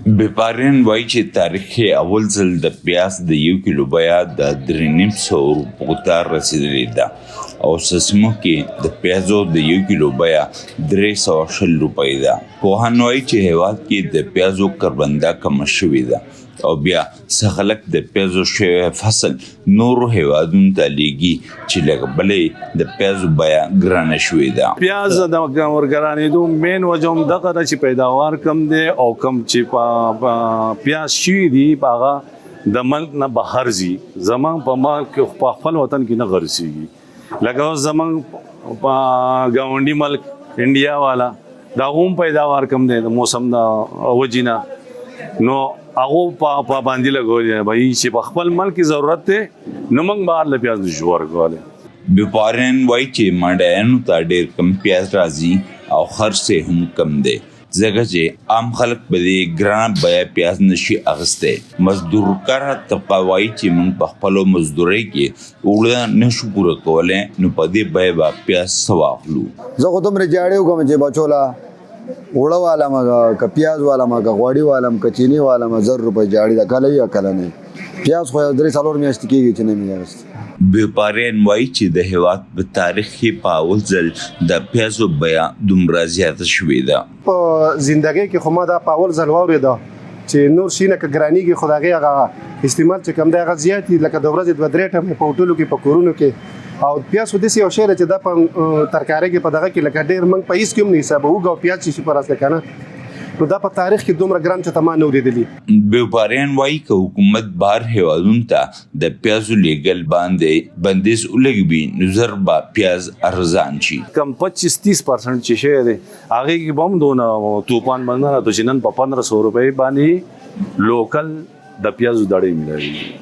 بیپاریان وایي چې تاریخ کې اول ځل د پیاز د 1 کیلو بیه د 350 روپو ته رسیدلې ده او سسمو کې د پیازو د 1 کیلو بیه 320 روپۍ ده. پوهان وایي چې هیواد کې د پیازو کربنده کمه شوې ده او بیا څه خلک د پیازو شوی فصل نورو هیوادونو ته لیږي چې لږ بلې د پیازو بیه ګرانه شوې ده. پیاز د ورګرانېدو مین وجه هم دغه ده چې پیداوار کم دی او کم چې پیاز شوي دي په هغه د ملک نه بهر ځي. زموږ په ملک په خپل وطن کې نه غرسېږي. لکه اوس زموږ په ګاونډي ملک انډیا والا د هغو هم پیداوار کم دی د موسم د وجې نه، نو هغه پابندي لګولې به چې په خپل ملک کې ضرورت دی نو موږ بهر له پیاز نشو ورکولی. بیپاریان وایي چې منډیانو ته ډېر کم پیاز راځي او خرڅ یې هم کم دی ځکه چې عام خلک په دې ګرانه بیه پیاز نشي اخیستی. مزدور کاره طبقه وایي چې موږ په خپلو مزدورۍ کې اوړه نشو پوره کولی نو په دې بیه به پیاز څه واخلو. زه خو دومره جاړې وکړم چې بچوله اوړه والم که پیاز والم که غوړي والم که چینی والم 1000 روپۍ جاړې ده، کله یا کله نه. پیاز خو 3-4 میاشتې کېږي چې نه مې اخیستی. بیپاریان وایي چې د هیواد په تاریخ کې په اول ځل د پیازو بیه دومره زیاته شوې ده. په زندګۍ کې خو ما دا په اول ځل واورېده چې نور شي نه که ګرانېږي خو د هغې هغه استعمال چې کوم دی هغه زیات دي. لکه د ورځې 2-3 ټمې په هوټلو کې په کورونو کې او پیاز خو داسې یو شی دی چې دا په ترکارۍ کې په دغه کې لکه ډېر موږ په هېڅ کې هم نه حسابوو او پیاز چې شي په راسته که نه نو دا په تاریخ کې دومره ګران چې ته ما نه اورېدلي. بیپاریان وایي که حکومت بهر هیوادونو ته د پیازو لیږل باندې بندیز ولګوي نو زر به پیاز ارزان شي. کم 25-30% چې شی دی هغې کې به هم دونه توپان باندې نه راته چې نن په 1500 روپۍ باندې لوکل د پیازو دړۍ ملاوي.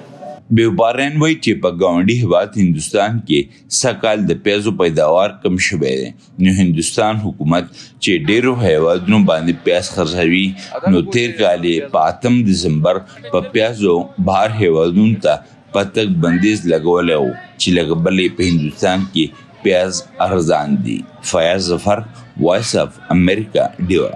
بیپاریان وایي چې په ګاونډي هیواد هندوستان کې سږکال د پیازو پیداوار کم شوی دی نو هندوستان حکومت چې ډیرو هیوادونو باندې پیاز خرڅوي نو تیر کال یې په 8 دسمبر په پیازو بهر هیوادونو ته په تګ بندیز لګولی و چې لږ بلې په هندوستان کې پیاز ارزان دي. فیاض ظفر، وایس اف امریکا، ډیوه.